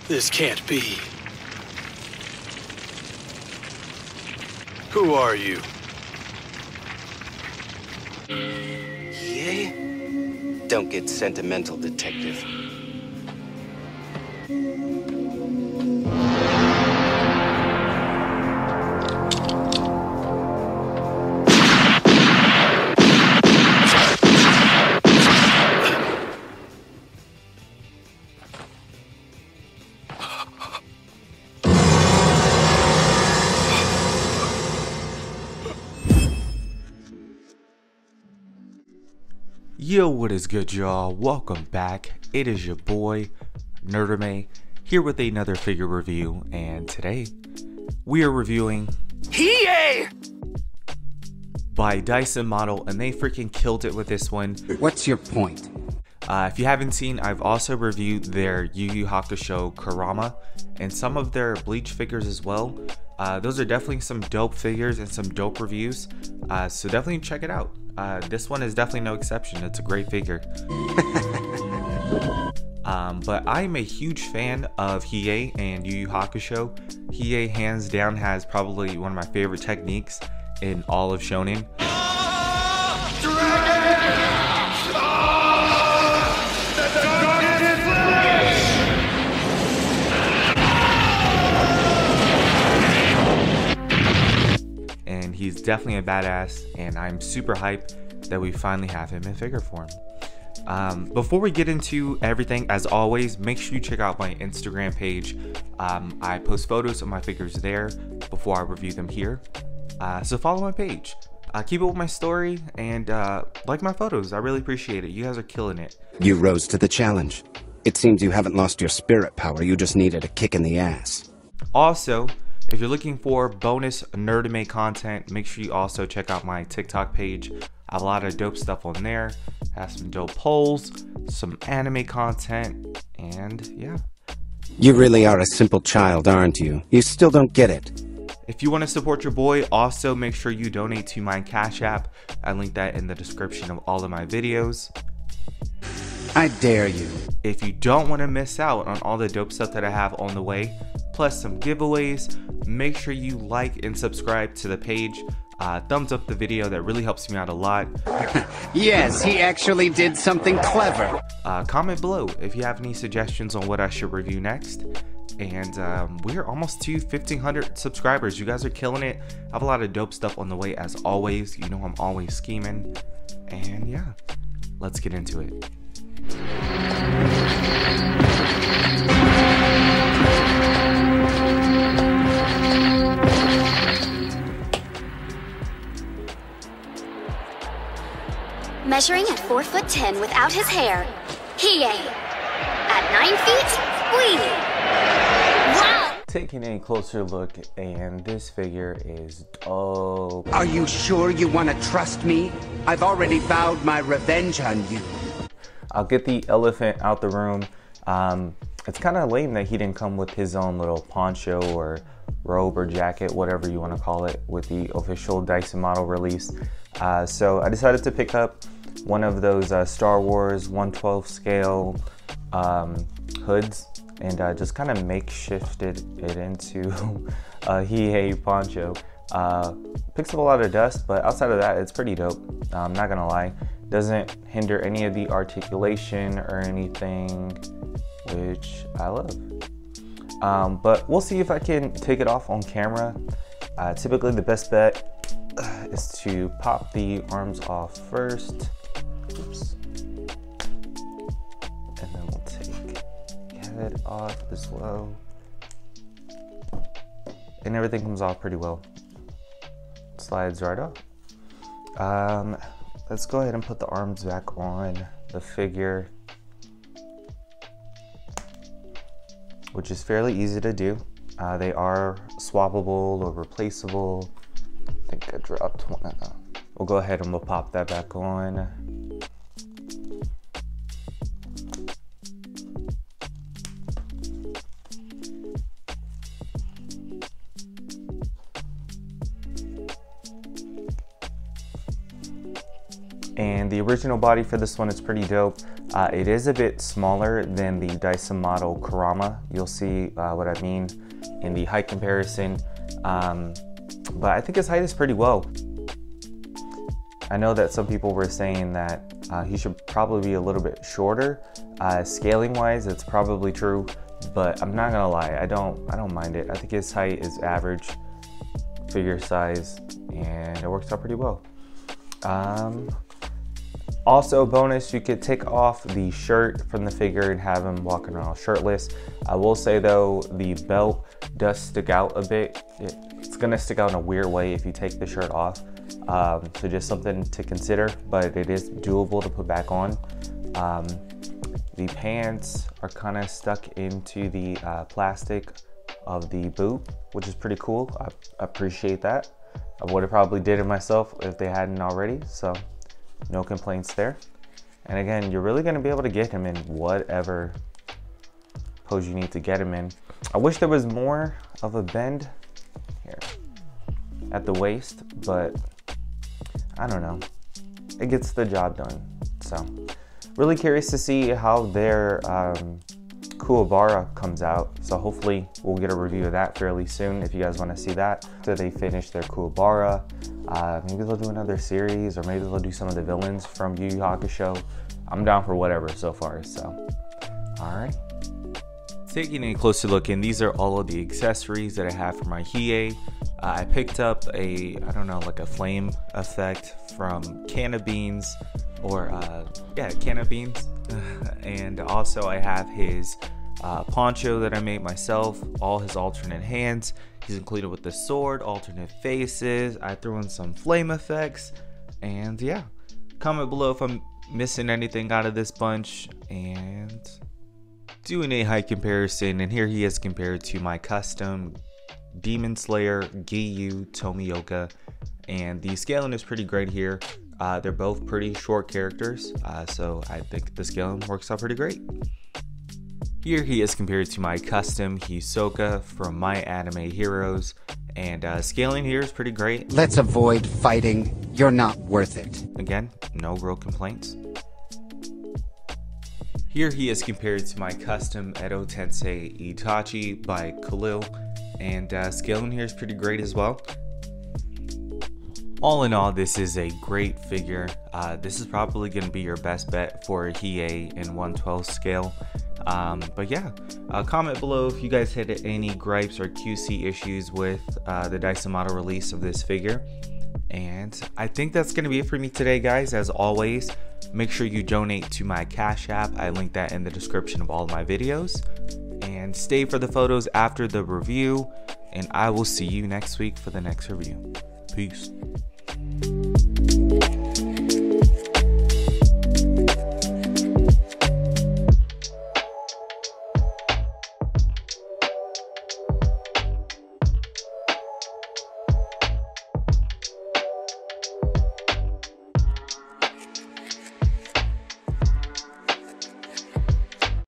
This can't be. Who are you? Hiei? Don't get sentimental, detective. Yo, what is good, y'all? Welcome back. It is your boy Nerdame here with another figure review, and today we are reviewing Hiei! by Dasin model, and they freaking killed it with this one. What's your point? If you haven't seen, I've also reviewed their Yu Yu Hakusho Kurama and some of their Bleach figures as well. Those are definitely some dope figures and some dope reviews, so definitely check it out. This one is definitely no exception. It's a great figure. But I'm a huge fan of Hiei and Yu Yu Hakusho. Hiei hands down has probably one of my favorite techniques in all of shonen. And he's definitely a badass, and I'm super hyped that we finally have him in figure form. Before we get into everything, as always, make sure you check out my Instagram page. I post photos of my figures there before I review them here. So follow my page. Keep up with my story and like my photos. I really appreciate it. You guys are killing it. You rose to the challenge. It seems you haven't lost your spirit power. You just needed a kick in the ass. Also, if you're looking for bonus Nerdame content, make sure you also check out my TikTok page. I have a lot of dope stuff on there. I have some dope polls, some anime content, and yeah. You really are a simple child, aren't you? You still don't get it. If you want to support your boy, also make sure you donate to my Cash App. I link that in the description of all of my videos. I dare you. If you don't want to miss out on all the dope stuff that I have on the way, plus some giveaways, make sure you like and subscribe to the page. Thumbs up the video, that really helps me out a lot. Yes, he actually did something clever. Comment below if you have any suggestions on what I should review next. And we're almost to 1,500 subscribers. You guys are killing it. I have a lot of dope stuff on the way as always. You know I'm always scheming. And yeah, let's get into it. Measuring at 4'10" without his hair, Hiei. At 9 feet, wee. Wow! Taking a closer look, and this figure is dope. Are you sure you want to trust me? I've already vowed my revenge on you. I'll get the elephant out the room. It's kind of lame that he didn't come with his own little poncho or robe or jacket, whatever you want to call it, with the official Dasin model release. So I decided to pick up one of those Star Wars 1/12 scale hoods and just kind of makeshifted it into a Hiei poncho. Picks up a lot of dust, but outside of that, it's pretty dope. I'm not gonna lie. Doesn't hinder any of the articulation or anything, which I love. But we'll see if I can take it off on camera. Typically the best bet is to pop the arms off first. Oops. And then we'll take head off as well. And everything comes off pretty well. Slides right off. Let's go ahead and put the arms back on the figure, which is fairly easy to do. They are swappable or replaceable. I think I dropped one of them. We'll go ahead and we'll pop that back on. And the original body for this one is pretty dope. It is a bit smaller than the Dasin model Kurama. You'll see what I mean in the height comparison. But I think his height is pretty low. I know that some people were saying that he should probably be a little bit shorter. Scaling wise, it's probably true, but I'm not gonna lie, I don't mind it. I think his height is average figure size and it works out pretty well. Also, bonus, you could take off the shirt from the figure and have him walking around shirtless. I will say though, the belt does stick out a bit. It's gonna stick out in a weird way if you take the shirt off. So just something to consider, but it is doable to put back on. The pants are kind of stuck into the plastic of the boot, which is pretty cool. I appreciate that. I would have probably did it myself if they hadn't already, so no complaints there. And again, you're really gonna be able to get him in whatever pose you need to get him in. I wish there was more of a bend here at the waist, but I don't know. It gets the job done. So really curious to see how their Kuwabara comes out. So hopefully we'll get a review of that fairly soon if you guys want to see that. After they finish their Kuwabara, maybe they'll do another series, or maybe they'll do some of the villains from Yu Yu Hakusho. I'm down for whatever so far, so all right. Taking a closer look in, these are all of the accessories that I have for my Hiei. I picked up a, I don't know, like a flame effect from Canna Beans, or yeah, Canna Beans. And also I have his poncho that I made myself, all his alternate hands. He's included with the sword, alternate faces. I threw in some flame effects, and yeah, comment below if I'm missing anything out of this bunch. And doing a height comparison, and here he is compared to my custom Demon Slayer Giyu Tomioka, and the scaling is pretty great here. They're both pretty short characters, so I think the scaling works out pretty great. Here he is compared to my custom Hisoka from My Anime Heroes, and scaling here is pretty great. Let's avoid fighting. You're not worth it. Again, no real complaints. Here he is compared to my custom Edo Tensei Itachi by Khalil, and scaling here is pretty great as well. All in all, this is a great figure. This is probably going to be your best bet for a Hiei in 1/12 scale. But yeah, comment below if you guys had any gripes or QC issues with the Dasin model release of this figure. And I think that's going to be it for me today, guys. As always, make sure you donate to my Cash App. I link that in the description of all of my videos. And stay for the photos after the review, and I will see you next week for the next review. Peace.